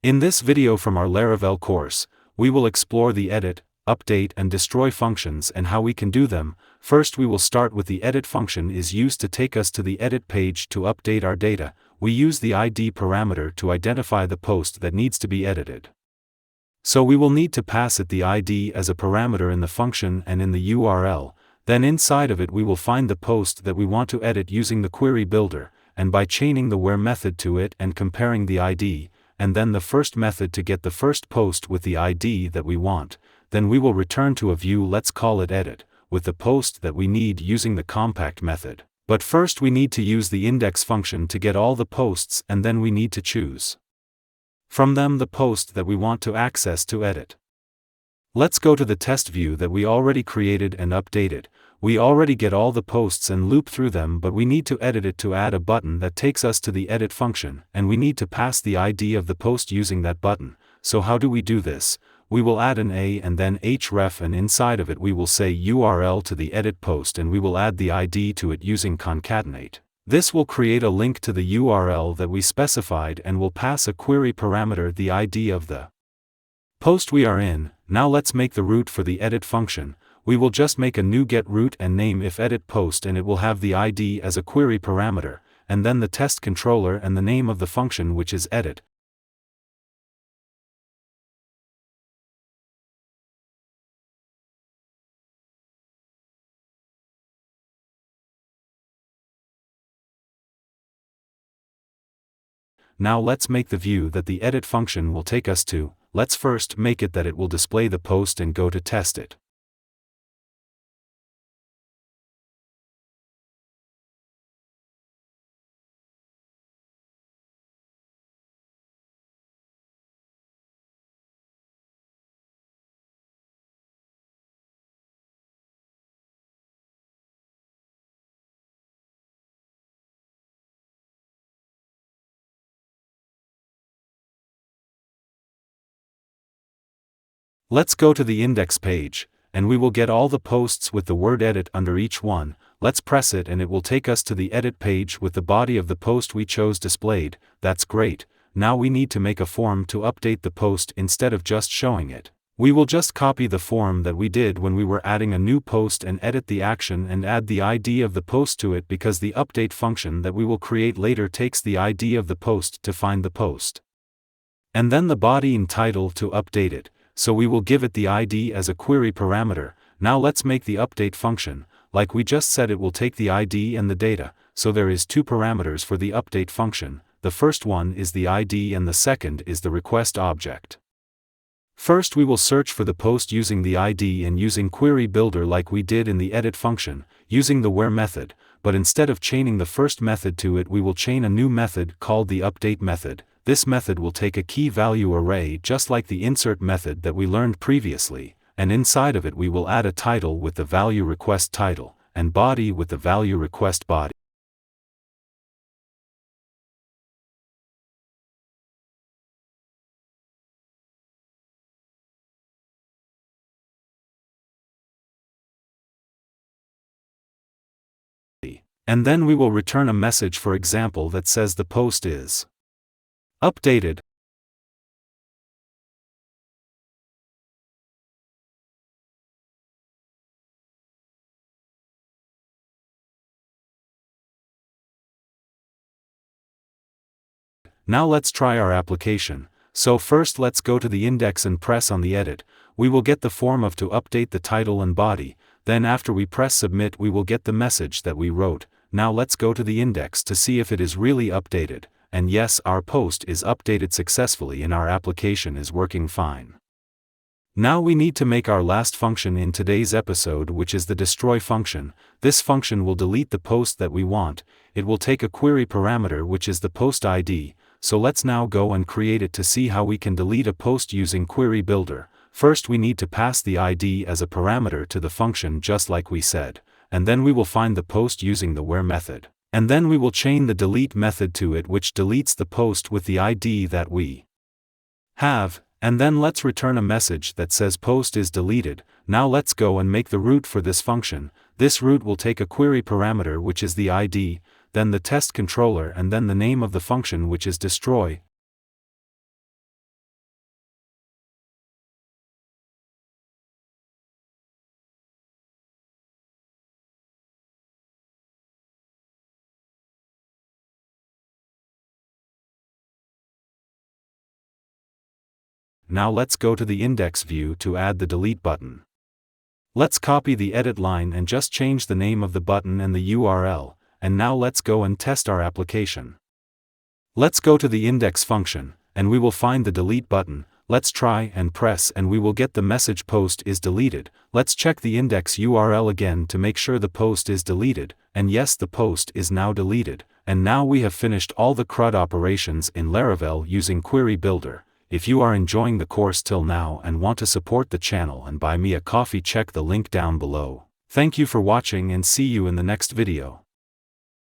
In this video from our Laravel course, we will explore the edit, update and destroy functions and how we can do them. First we will start with the edit function is used to take us to the edit page to update our data. We use the ID parameter to identify the post that needs to be edited. So we will need to pass it the ID as a parameter in the function and in the URL. Then inside of it we will find the post that we want to edit using the query builder, and by chaining the where method to it and comparing the ID, and then the first method to get the first post with the ID that we want, then we will return to a view, let's call it edit, with the post that we need using the compact method. But first we need to use the index function to get all the posts, and then we need to choose from them the post that we want to access to edit. Let's go to the test view that we already created and updated. We already get all the posts and loop through them, but we need to edit it to add a button that takes us to the edit function, and we need to pass the ID of the post using that button. So how do we do this? We will add an A and then href, and inside of it we will say URL to the edit post, and we will add the ID to it using concatenate. This will create a link to the URL that we specified and will pass a query parameter the ID of the post we are in. Now let's make the root for the edit function. We will just make a new get root and name if edit post, and it will have the ID as a query parameter, and then the test controller and the name of the function which is edit. Now let's make the view that the edit function will take us to. Let's first make it that it will display the post and go to test it. Let's go to the index page, and we will get all the posts with the word edit under each one. Let's press it and it will take us to the edit page with the body of the post we chose displayed. That's great. Now we need to make a form to update the post instead of just showing it. We will just copy the form that we did when we were adding a new post and edit the action and add the ID of the post to it, because the update function that we will create later takes the ID of the post to find the post. And then the body and title to update it. So we will give it the ID as a query parameter. Now let's make the update function. Like we just said, it will take the ID and the data, so there is two parameters for the update function. The first one is the ID and the second is the request object. First we will search for the post using the ID and using query builder like we did in the edit function, using the where method, but instead of chaining the first method to it, we will chain a new method called the update method. This method will take a key value array just like the insert method that we learned previously, and inside of it we will add a title with the value request title, and body with the value request body. And then we will return a message, for example, that says the post is updated. Now let's try our application. So first let's go to the index and press on the edit. We will get the form of to update the title and body. Then after we press submit we will get the message that we wrote. Now let's go to the index to see if it is really updated. And yes, our post is updated successfully and our application is working fine. Now we need to make our last function in today's episode, which is the destroy function. This function will delete the post that we want. It will take a query parameter which is the post ID. So let's now go and create it to see how we can delete a post using query builder. First we need to pass the ID as a parameter to the function just like we said, and then we will find the post using the where method. And then we will chain the delete method to it which deletes the post with the ID that we have, and then let's return a message that says post is deleted. Now let's go and make the root for this function. This root will take a query parameter which is the ID, then the test controller and then the name of the function which is destroy. Now let's go to the index view to add the delete button. Let's copy the edit line and just change the name of the button and the URL, and now let's go and test our application. Let's go to the index function, and we will find the delete button. Let's try and press and we will get the message post is deleted. Let's check the index URL again to make sure the post is deleted, and yes, the post is now deleted. And now we have finished all the CRUD operations in Laravel using Query Builder. If you are enjoying the course till now and want to support the channel and buy me a coffee, check the link down below. Thank you for watching and see you in the next video.